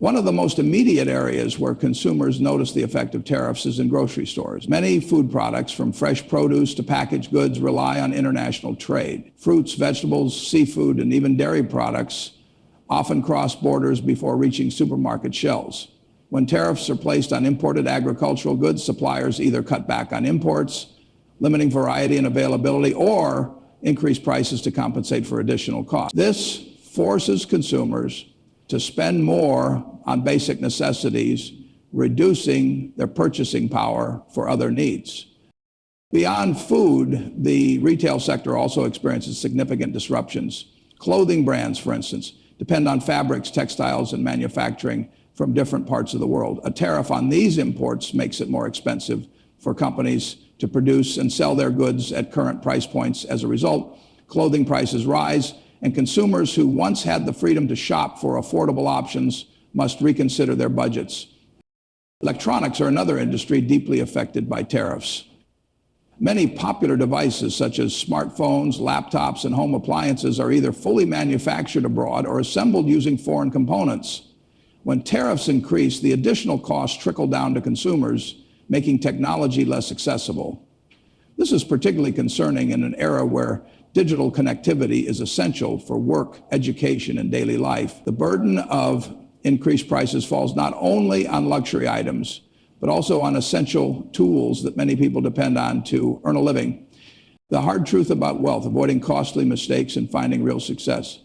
One of the most immediate areas where consumers notice the effect of tariffs is in grocery stores. Many food products, from fresh produce to packaged goods, rely on international trade. Fruits, vegetables, seafood, and even dairy products often cross borders before reaching supermarket shelves. When tariffs are placed on imported agricultural goods, suppliers either cut back on imports, limiting variety and availability, or increase prices to compensate for additional costs. This forces consumers to spend more on basic necessities, reducing their purchasing power for other needs. Beyond food, the retail sector also experiences significant disruptions. Clothing brands, for instance, depend on fabrics, textiles, and manufacturing from different parts of the world. A tariff on these imports makes it more expensive for companies to produce and sell their goods at current price points. As a result, clothing prices rise, and consumers who once had the freedom to shop for affordable options must reconsider their budgets. Electronics are another industry deeply affected by tariffs. Many popular devices such as smartphones, laptops, and home appliances are either fully manufactured abroad or assembled using foreign components. When tariffs increase, the additional costs trickle down to consumers, making technology less accessible. This is particularly concerning in an era where digital connectivity is essential for work, education, and daily life. The burden of increased prices falls not only on luxury items, but also on essential tools that many people depend on to earn a living. The hard truth about wealth: avoiding costly mistakes and finding real success.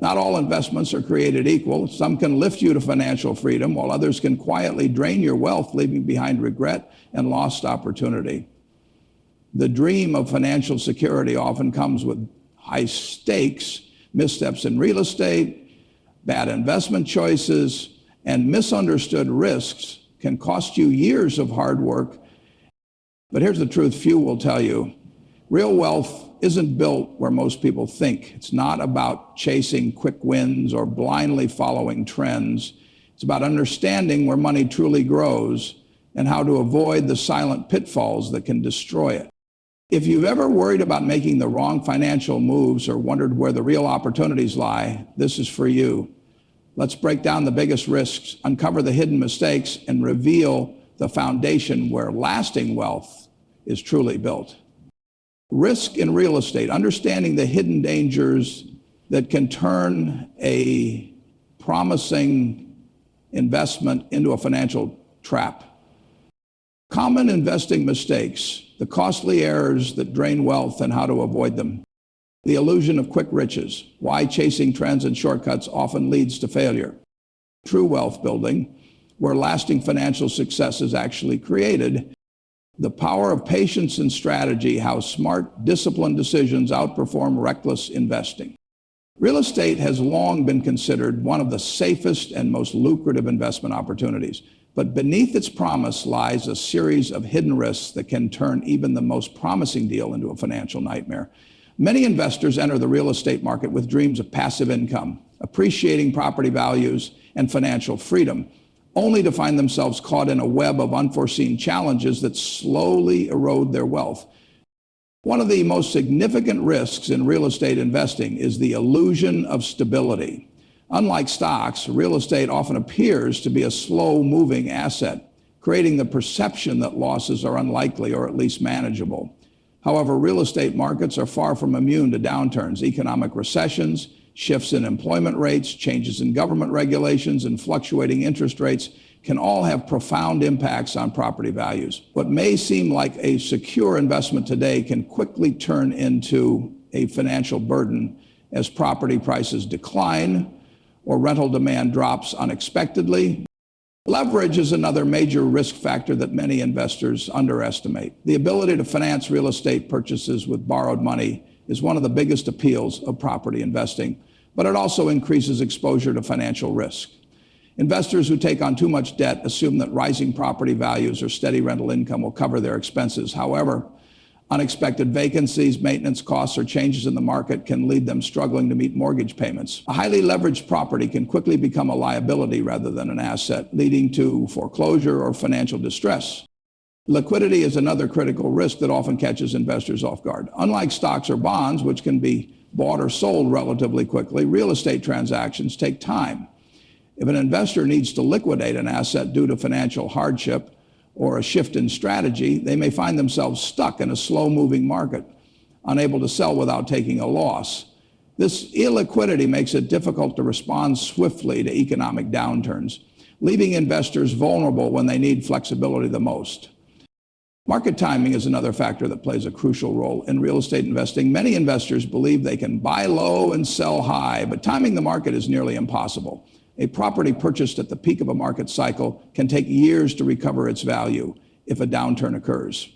Not all investments are created equal. Some can lift you to financial freedom, while others can quietly drain your wealth, leaving behind regret and lost opportunity. The dream of financial security often comes with high stakes. Missteps in real estate, bad investment choices, and misunderstood risks can cost you years of hard work. But here's the truth few will tell you. Real wealth isn't built where most people think. It's not about chasing quick wins or blindly following trends. It's about understanding where money truly grows and how to avoid the silent pitfalls that can destroy it. If you've ever worried about making the wrong financial moves or wondered where the real opportunities lie, this is for you. Let's break down the biggest risks, uncover the hidden mistakes, and reveal the foundation where lasting wealth is truly built. Risk in real estate: understanding the hidden dangers that can turn a promising investment into a financial trap. Common investing mistakes: the costly errors that drain wealth and how to avoid them. The illusion of quick riches: why chasing trends and shortcuts often leads to failure. True wealth building, where lasting financial success is actually created. The power of patience and strategy: how smart, disciplined decisions outperform reckless investing. Real estate has long been considered one of the safest and most lucrative investment opportunities. But beneath its promise lies a series of hidden risks that can turn even the most promising deal into a financial nightmare. Many investors enter the real estate market with dreams of passive income, appreciating property values, and financial freedom, only to find themselves caught in a web of unforeseen challenges that slowly erode their wealth. One of the most significant risks in real estate investing is the illusion of stability. Unlike stocks, real estate often appears to be a slow-moving asset, creating the perception that losses are unlikely or at least manageable. However, real estate markets are far from immune to downturns. Economic recessions, shifts in employment rates, changes in government regulations, and fluctuating interest rates can all have profound impacts on property values. What may seem like a secure investment today can quickly turn into a financial burden as property prices decline or rental demand drops unexpectedly. Leverage is another major risk factor that many investors underestimate. The ability to finance real estate purchases with borrowed money is one of the biggest appeals of property investing, but it also increases exposure to financial risk. Investors who take on too much debt assume that rising property values or steady rental income will cover their expenses. However, unexpected vacancies, maintenance costs, or changes in the market can lead them struggling to meet mortgage payments. A highly leveraged property can quickly become a liability rather than an asset, leading to foreclosure or financial distress. Liquidity is another critical risk that often catches investors off guard. Unlike stocks or bonds, which can be bought or sold relatively quickly, real estate transactions take time. If an investor needs to liquidate an asset due to financial hardship or a shift in strategy, they may find themselves stuck in a slow-moving market, unable to sell without taking a loss. This illiquidity makes it difficult to respond swiftly to economic downturns, leaving investors vulnerable when they need flexibility the most. Market timing is another factor that plays a crucial role in real estate investing. Many investors believe they can buy low and sell high, but timing the market is nearly impossible. A property purchased at the peak of a market cycle can take years to recover its value if a downturn occurs.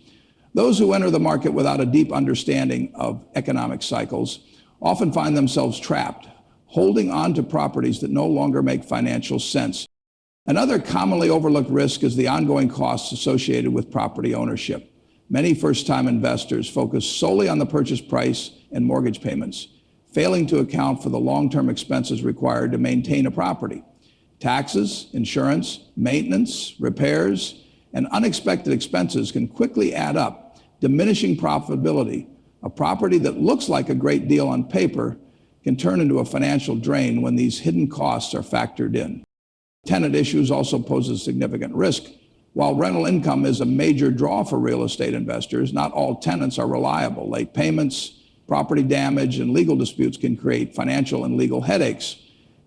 Those who enter the market without a deep understanding of economic cycles often find themselves trapped, holding on to properties that no longer make financial sense. Another commonly overlooked risk is the ongoing costs associated with property ownership. Many first-time investors focus solely on the purchase price and mortgage payments, failing to account for the long-term expenses required to maintain a property. Taxes, insurance, maintenance, repairs, and unexpected expenses can quickly add up, diminishing profitability. A property that looks like a great deal on paper can turn into a financial drain when these hidden costs are factored in. Tenant issues also pose a significant risk. While rental income is a major draw for real estate investors, not all tenants are reliable. Late payments, property damage, and legal disputes can create financial and legal headaches.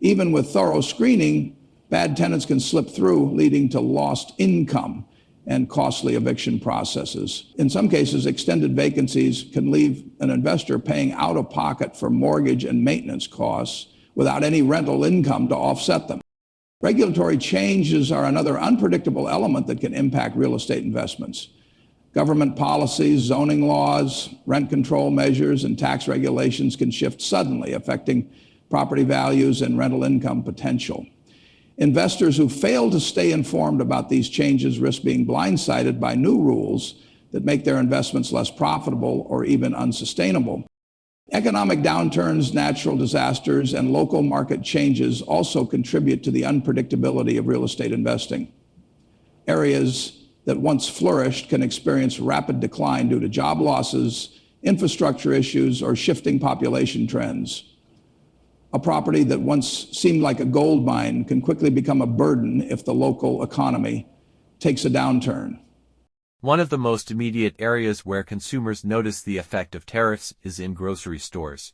Even with thorough screening, bad tenants can slip through, leading to lost income and costly eviction processes. In some cases, extended vacancies can leave an investor paying out of pocket for mortgage and maintenance costs without any rental income to offset them. Regulatory changes are another unpredictable element that can impact real estate investments. Government policies, zoning laws, rent control measures, and tax regulations can shift suddenly, affecting property values and rental income potential. Investors who fail to stay informed about these changes risk being blindsided by new rules that make their investments less profitable or even unsustainable. Economic downturns, natural disasters, and local market changes also contribute to the unpredictability of real estate investing. Areas that once flourished can experience rapid decline due to job losses, infrastructure issues, or shifting population trends. A property that once seemed like a gold mine can quickly become a burden if the local economy takes a downturn. One of the most immediate areas where consumers notice the effect of tariffs is in grocery stores.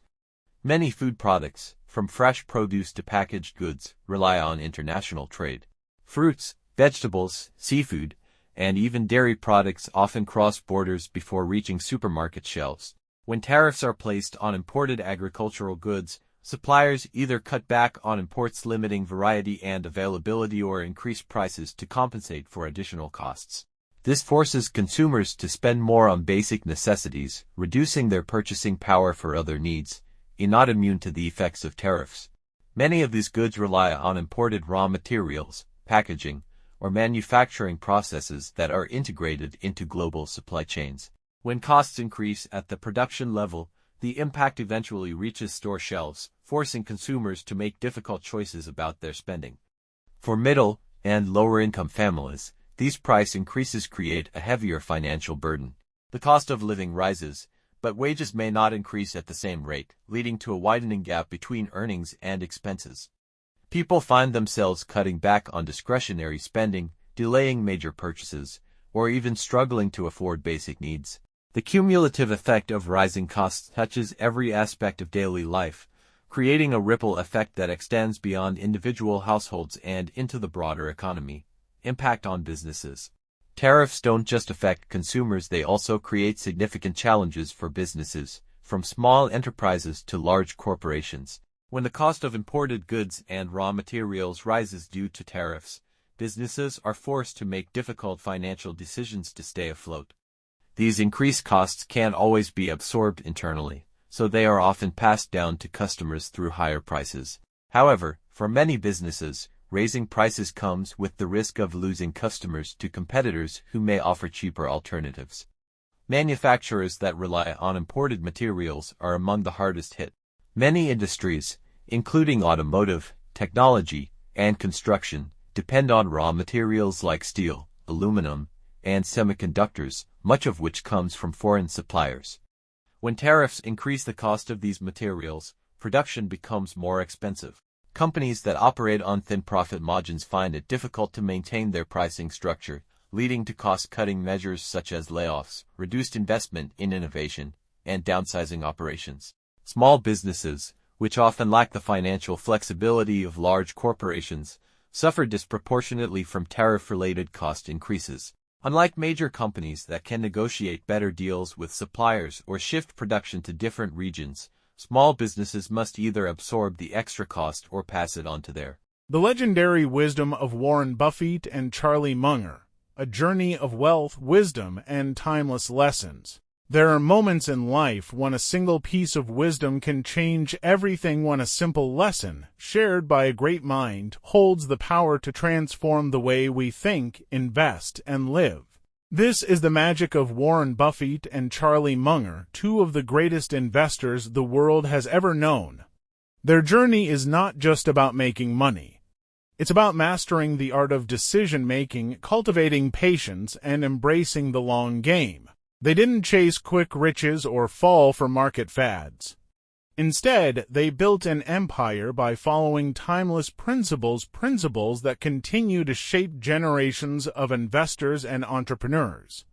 Many food products, from fresh produce to packaged goods, rely on international trade. Fruits, vegetables, seafood, and even dairy products often cross borders before reaching supermarket shelves. When tariffs are placed on imported agricultural goods, suppliers either cut back on imports, limiting variety and availability, or increase prices to compensate for additional costs. This forces consumers to spend more on basic necessities, reducing their purchasing power for other needs, not immune to the effects of tariffs. Many of these goods rely on imported raw materials, packaging, or manufacturing processes that are integrated into global supply chains. When costs increase at the production level, the impact eventually reaches store shelves, forcing consumers to make difficult choices about their spending. For middle and lower-income families, these price increases create a heavier financial burden. The cost of living rises, but wages may not increase at the same rate, leading to a widening gap between earnings and expenses. People find themselves cutting back on discretionary spending, delaying major purchases, or even struggling to afford basic needs. The cumulative effect of rising costs touches every aspect of daily life, creating a ripple effect that extends beyond individual households and into the broader economy. Impact on businesses. Tariffs don't just affect consumers, they also create significant challenges for businesses, from small enterprises to large corporations. When the cost of imported goods and raw materials rises due to tariffs, businesses are forced to make difficult financial decisions to stay afloat. These increased costs can't always be absorbed internally, so they are often passed down to customers through higher prices. However, for many businesses, raising prices comes with the risk of losing customers to competitors who may offer cheaper alternatives. Manufacturers that rely on imported materials are among the hardest hit. Many industries, including automotive, technology, and construction, depend on raw materials like steel, aluminum, and semiconductors, much of which comes from foreign suppliers. When tariffs increase the cost of these materials, production becomes more expensive. Companies that operate on thin profit margins find it difficult to maintain their pricing structure, leading to cost-cutting measures such as layoffs, reduced investment in innovation, and downsizing operations. Small businesses, which often lack the financial flexibility of large corporations, suffer disproportionately from tariff-related cost increases. Unlike major companies that can negotiate better deals with suppliers or shift production to different regions, small businesses must either absorb the extra cost or pass it on to their. The legendary wisdom of Warren Buffett and Charlie Munger, a journey of wealth, wisdom, and timeless lessons. There are moments in life when a single piece of wisdom can change everything, when a simple lesson, shared by a great mind, holds the power to transform the way we think, invest, and live. This is the magic of Warren Buffett and Charlie Munger, two of the greatest investors the world has ever known. Their journey is not just about making money. It's about mastering the art of decision-making, cultivating patience, and embracing the long game. They didn't chase quick riches or fall for market fads. Instead, they built an empire by following timeless principles that continue to shape generations of investors and entrepreneurs.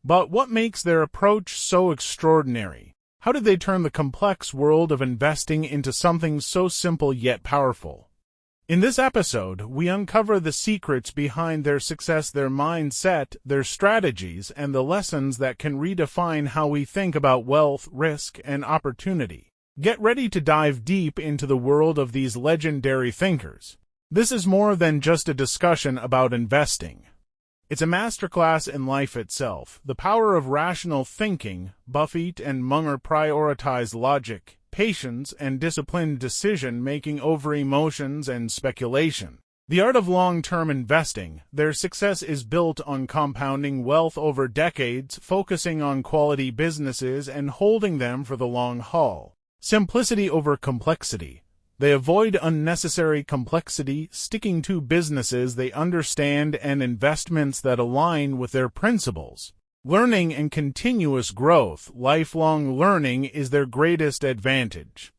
But what makes their approach so extraordinary? How did they turn the complex world of investing into something so simple yet powerful? In this episode, we uncover the secrets behind their success, their mindset, their strategies, and the lessons that can redefine how we think about wealth, risk, and opportunity. Get ready to dive deep into the world of these legendary thinkers. This is more than just a discussion about investing. It's a masterclass in life itself. The power of rational thinking. Buffett and Munger prioritize logic, patience, and disciplined decision-making over emotions and speculation. The art of long-term investing. Their success is built on compounding wealth over decades, focusing on quality businesses and holding them for the long haul. Simplicity over complexity. They avoid unnecessary complexity, sticking to businesses they understand and investments that align with their principles. Learning and continuous growth. Lifelong learning is their greatest advantage.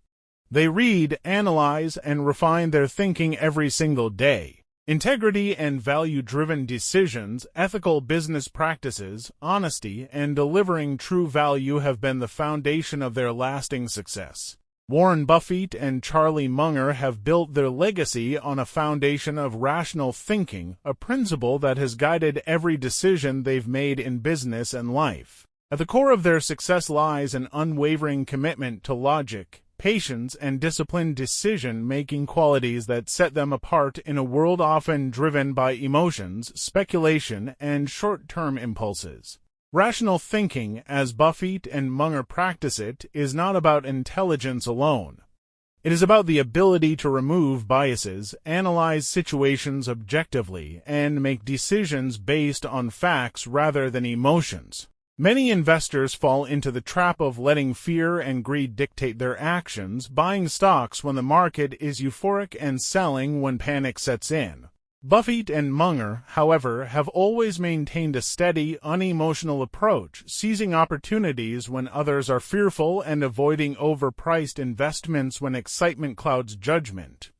They read, analyze, and refine their thinking every single day. Integrity and value-driven decisions, ethical business practices, honesty, and delivering true value have been the foundation of their lasting success. Warren Buffett and Charlie Munger have built their legacy on a foundation of rational thinking, a principle that has guided every decision they've made in business and life. At the core of their success lies an unwavering commitment to logic, patience, and disciplined decision-making, qualities that set them apart in a world often driven by emotions, speculation, and short-term impulses. Rational thinking, as Buffett and Munger practice it, is not about intelligence alone. It is about the ability to remove biases, analyze situations objectively, and make decisions based on facts rather than emotions. Many investors fall into the trap of letting fear and greed dictate their actions, buying stocks when the market is euphoric and selling when panic sets in. Buffett and Munger, however, have always maintained a steady, unemotional approach, seizing opportunities when others are fearful and avoiding overpriced investments when excitement clouds judgment.